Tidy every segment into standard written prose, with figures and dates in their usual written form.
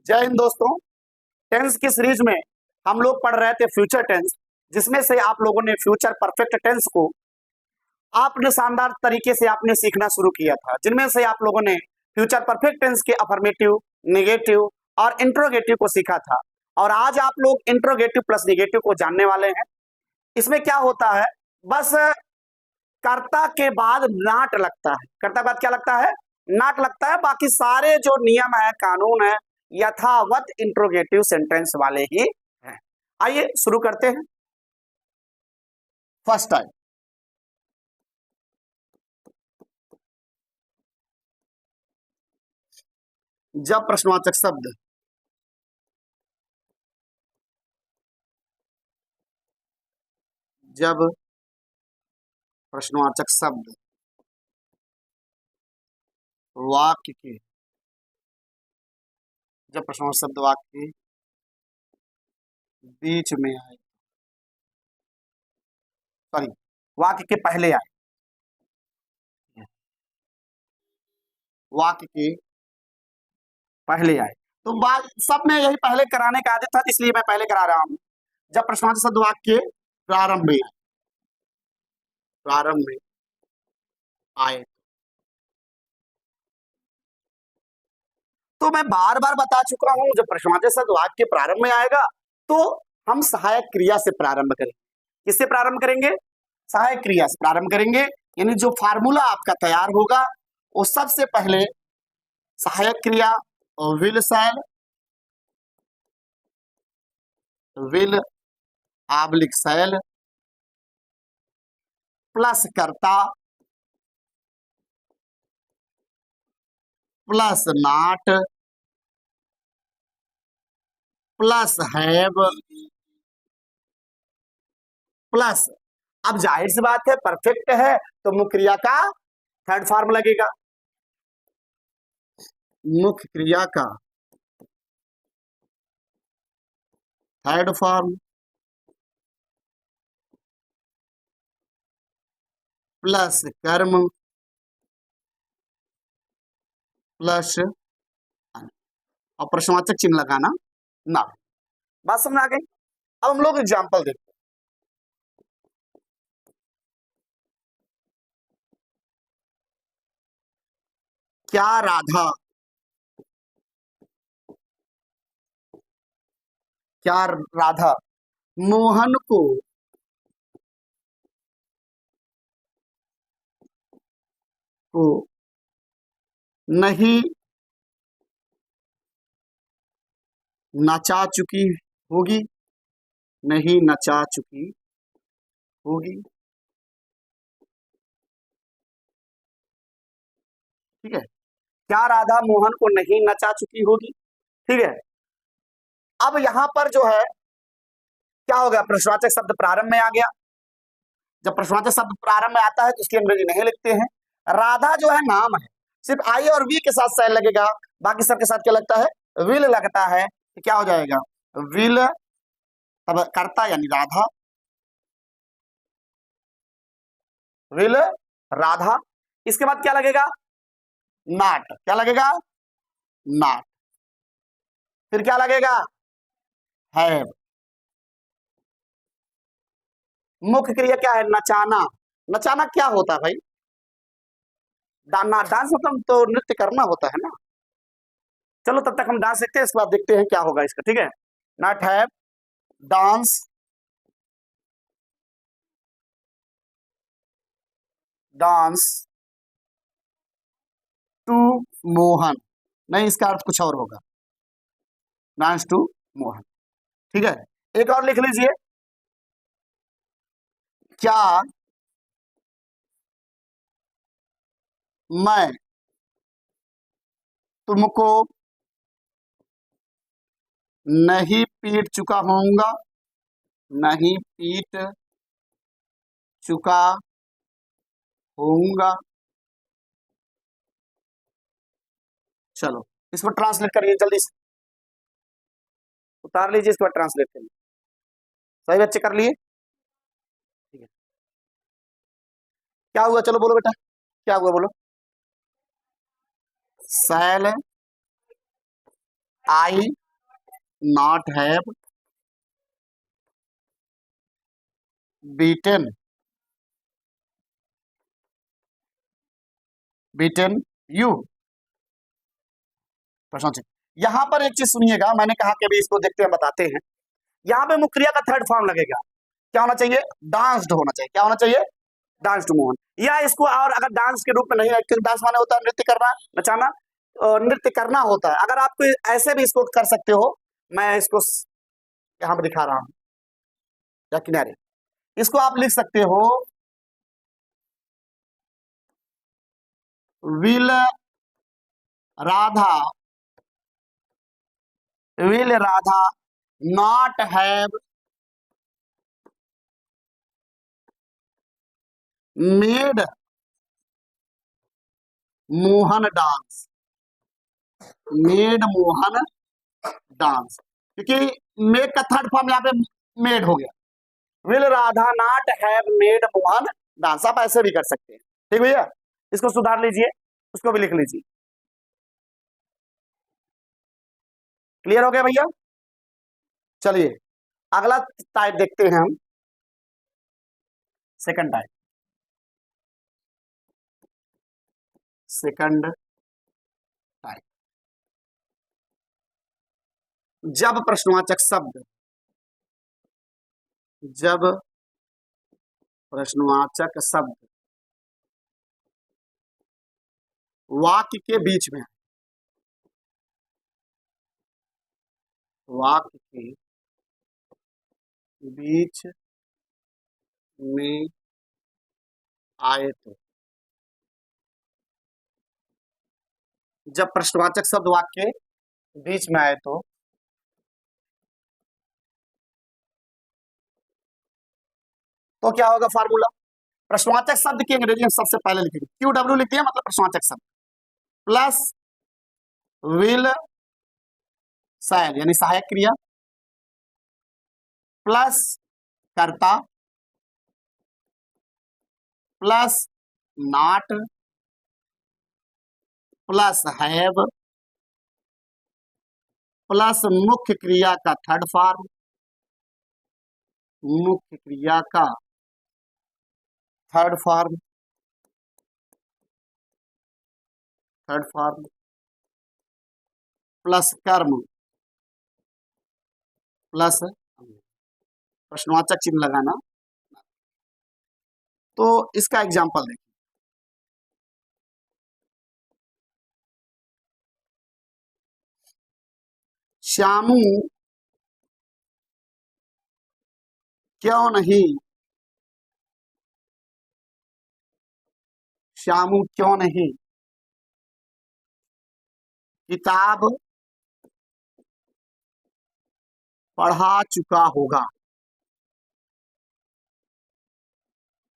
जय हिंद दोस्तों। टेंस की सीरीज में हम लोग पढ़ रहे थे फ्यूचर टेंस, जिसमें से आप लोगों ने फ्यूचर परफेक्ट टेंस को आपने शानदार तरीके से आपने सीखना शुरू किया था, जिनमें से आप लोगों ने फ्यूचर परफेक्ट टेंस के अफर्मेटिव, नेगेटिव और इंट्रोगेटिव को सीखा था। और आज आप लोग इंट्रोगेटिव प्लस नेगेटिव को जानने वाले हैं। इसमें क्या होता है, बस कर्ता के बाद नाट लगता है। कर्ता के बाद क्या लगता है? नाट लगता है। बाकी सारे जो नियम है, कानून है, यथावत इंट्रोगेटिव सेंटेंस वाले ही हैं। आइए शुरू करते हैं। फर्स्ट टाइम, जब प्रश्नवाचक शब्द जब प्रश्नवाचक शब्द वाक्य के जब प्रश्नवाचक शब्द वाक्य के बीच में आए, सॉरी, वाक्य के पहले आए, वाक्य के पहले आए। तो बात सब में यही पहले कराने का आदत था, इसलिए मैं पहले करा रहा हूं। जब प्रश्नवाचक शब्द वाक्य के प्रारंभ में आए, प्रारंभ में आए, तो मैं बार बार बता चुका हूं, जब प्रश्नवाचक शब्द वाक्य के प्रारंभ में आएगा तो हम सहायक क्रिया से प्रारंभ करेंगे। किससे प्रारंभ करेंगे? सहायक क्रिया से प्रारंभ करेंगे। यानी जो फार्मूला आपका तैयार होगा वो सबसे पहले सहायक क्रिया विल शैल, विल आबलिक शैल प्लस कर्ता plus not plus have plus, अब जाहिर सी बात है परफेक्ट है तो मुख्य क्रिया का थर्ड फॉर्म लगेगा। मुख्य क्रिया का थर्ड फॉर्म प्लस कर्म प्लस और प्रश्नवाचक चिन्ह लगाना ना। बात समझ आ गई? अब हम लोग एग्जाम्पल देखते हैं। क्या राधा क्या राधा मोहन को नहीं नचा चुकी होगी? नहीं नचा चुकी होगी, ठीक है। क्या राधा मोहन को नहीं नचा चुकी होगी, ठीक है। अब यहां पर जो है क्या हो गया, प्रश्नवाचक शब्द प्रारंभ में आ गया। जब प्रश्नवाचक शब्द प्रारंभ में आता है तो उसकी अंग्रेजी नहीं लिखते हैं। राधा जो है नाम है, सिर्फ आई और वी के साथ शैल लगेगा, बाकी सबके साथ क्या लगता है? विल लगता है। तो क्या हो जाएगा? विल, तब कर्ता यानी राधा, विल राधा। इसके बाद क्या लगेगा? नॉट। क्या लगेगा? नॉट। फिर क्या लगेगा? हैव। मुख्य क्रिया क्या है? नचाना। नचाना क्या होता है भाई? डांस मतलब तो नृत्य करना होता है ना। चलो तब तक हम डांस सीखते हैं, इसके बाद देखते हैं क्या होगा इसका, ठीक है। Not have dance, dance to Mohan. नहीं, इसका अर्थ कुछ और होगा, डांस टू मोहन, ठीक है। एक और लिख लीजिए। क्या मैं तुमको नहीं पीट चुका होऊंगा? नहीं पीट चुका होऊंगा। चलो इसको ट्रांसलेट करिए जल्दी से, उतार लीजिए, इसको ट्रांसलेट करिए। सही बच्चे कर लिए? ठीक है। क्या हुआ? चलो बोलो बेटा, क्या हुआ बोलो। Shall I not have beaten beaten you. प्रश्न चिन्ह। यहां पर एक चीज सुनिएगा, मैंने कहा कि अभी इसको देखते हैं बताते हैं। यहां पे मुक्रिया का थर्ड फॉर्म लगेगा, क्या होना चाहिए? डांस्ड होना चाहिए। क्या होना चाहिए? डांस्ड मोहन। या इसको और अगर डांस के रूप में नहीं, डांस माने होता है नृत्य करना, नचाना, नृत्य करना होता है। अगर आपको ऐसे भी इसको कर सकते हो, मैं इसको यहां पर दिखा रहा हूं या किनारे, इसको आप लिख सकते हो will Radha not have made Mohan dance, made Mohan dance, क्योंकि मेड का थर्ड फॉर्म यहाँ पे मेड हो गया। Will Radha not have made Mohan dance, आप ऐसे भी कर सकते हैं। ठीक भैया, इसको सुधार लीजिए, उसको भी लिख लीजिए। क्लियर हो गया भैया? चलिए अगला टाइप देखते हैं हम, सेकंड टाइप। सेकंड टाइप, जब प्रश्नवाचक शब्द, जब प्रश्नवाचक शब्द वाक्य के बीच में, वाक्य के बीच में आए तो, जब प्रश्नवाचक शब्द वाक्य के बीच में आए तो क्या होगा फार्मूला? प्रश्नवाचक शब्द की अंग्रेजी में सबसे पहले लिखेंगे क्यू डब्ल्यू, लिखते हैं मतलब प्रश्नवाचक शब्द, प्लस विल शैल यानी सहायक क्रिया, प्लस कर्ता, plus not, plus have, plus मुख्य क्रिया का थर्ड फॉर्म, मुख्य क्रिया का third form, third form, plus कर्म, प्लस प्रश्नवाचक चिन्ह लगाना। तो इसका एग्जांपल देखिए, श्यामू क्यों नहीं, श्यामू क्यों नहीं किताब पढ़ा चुका होगा,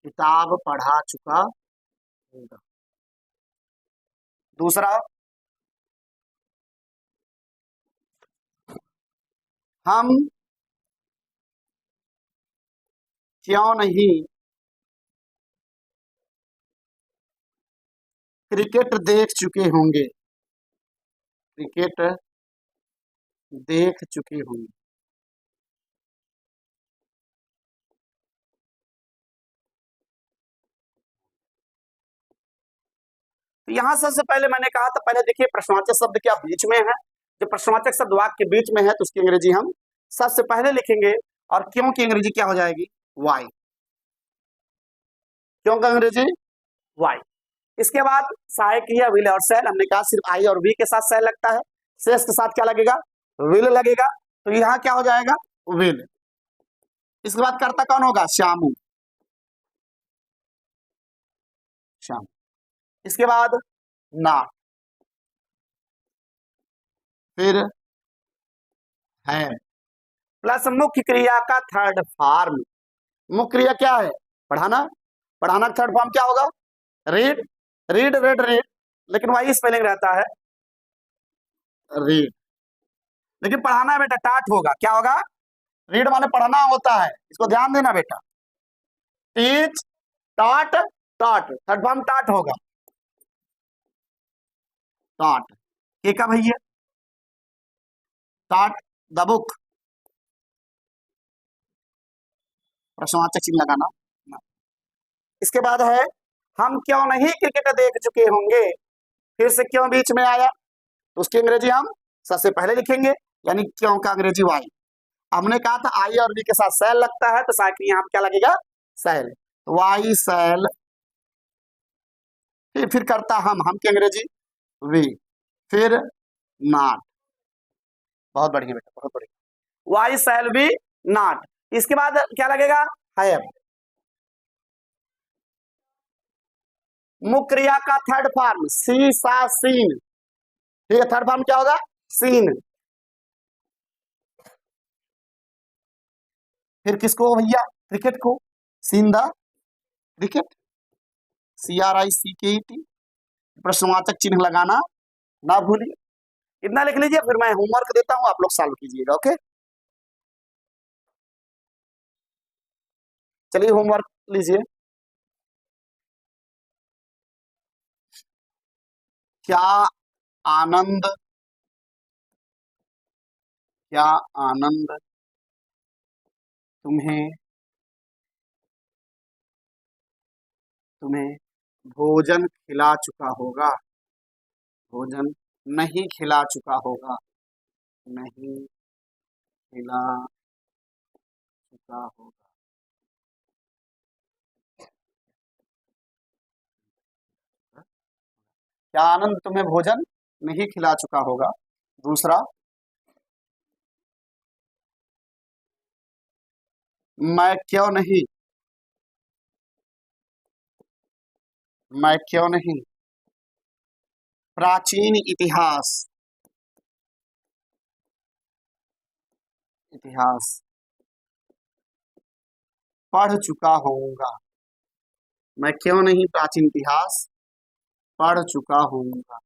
किताब पढ़ा चुका होगा। दूसरा, हम क्यों नहीं क्रिकेट देख चुके होंगे, क्रिकेट देख चुके होंगे। तो यहां सबसे पहले मैंने कहा था, पहले देखिए प्रश्नवाचक शब्द क्या बीच में है। जब प्रश्नवाचक शब्द वाक्य के बीच में है तो उसकी अंग्रेजी हम सबसे पहले लिखेंगे, और क्यों की अंग्रेजी क्या हो जाएगी? वाई। क्यों का अंग्रेजी वाई। इसके बाद सहायक क्रिया विल और सेल, हमने कहा सिर्फ आई और वी के साथ सेल लगता है, शेष के साथ क्या लगेगा? विल लगेगा। तो यहां क्या हो जाएगा? विल। इसके बाद कर्ता कौन होगा? श्यामू, श्याम। इसके बाद नॉट, फिर है, प्लस मुख्य क्रिया का थर्ड फॉर्म। मुख्य क्रिया क्या है? पढ़ाना। पढ़ाना का थर्ड फॉर्म क्या होगा? रीड, रीड रेड रीड, लेकिन वही स्पेलिंग रहता है रीड, लेकिन पढ़ाना है बेटा टाट होगा। क्या होगा? रीड माने पढ़ना होता है, इसको ध्यान देना बेटा। टीच, टाट, टाट, थर्ड फॉर्म टाट होगा, टाट। के का भैया स्टार्ट द बुक, प्रश्नवाचक चिन्ह लगाना। इसके बाद है हम क्यों नहीं क्रिकेट देख चुके होंगे, फिर से क्यों बीच में आया, तो उसकी अंग्रेजी हम सबसे पहले लिखेंगे, यानी क्यों का अंग्रेजी वाई। हमने कहा था आई और वी के साथ सेल लगता है, तो साइकिल यहाँ क्या लगेगा, सेल, तो वाई सेल, फिर करता हम की अंग्रेजी वी, फिर नॉट, बहुत बढ़िया बेटा, बहुत बढ़िया, वाई सेल बी नॉट। इसके बाद क्या लगेगा, हैव। मुख्य क्रिया का थर्ड फॉर्म सी सा सीन, ठीक है, थर्ड फॉर्म क्या होगा, सीन। फिर किसको भैया, क्रिकेट को, सीन द क्रिकेट, CRICKET, प्रश्नवाचक चिन्ह लगाना ना भूलिए। इतना लिख लीजिए, फिर मैं होमवर्क देता हूं, आप लोग सॉल्व कीजिएगा, ओके। चलिए होमवर्क लीजिए। क्या आनंद, क्या आनंद तुम्हें तुम्हें भोजन खिला चुका होगा, भोजन नहीं खिला चुका होगा, नहीं खिला चुका होगा। क्या आनंद तुम्हें भोजन नहीं खिला चुका होगा। दूसरा, मैं क्यों नहीं, मैं क्यों नहीं प्राचीन इतिहास, इतिहास पढ़ चुका होऊंगा, मैं क्यों नहीं प्राचीन इतिहास पढ़ चुका होऊंगा।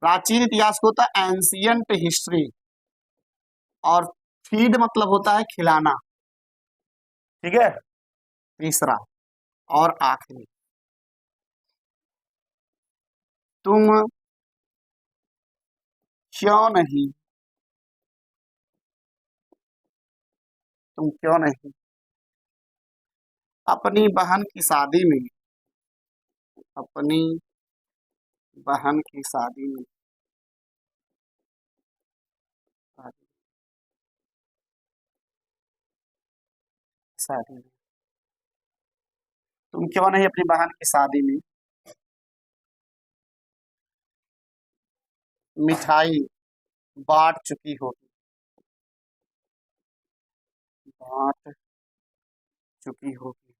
प्राचीन इतिहास को होता है एंशियंट हिस्ट्री, और फीड मतलब होता है खिलाना, ठीक है। तीसरा और आखिरी, तुम क्यों नहीं, तुम क्यों नहीं अपनी बहन की शादी में, अपनी बहन की शादी में, शादी में, तुम क्यों नहीं अपनी बहन की शादी में मिठाई बांट चुकी होगी, बांट चुकी होगी।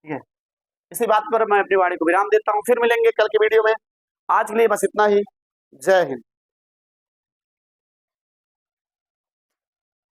ठीक है, इसी बात पर मैं अपनी वाणी को विराम देता हूँ, फिर मिलेंगे कल के वीडियो में। आज के लिए बस इतना ही। जय हिंद।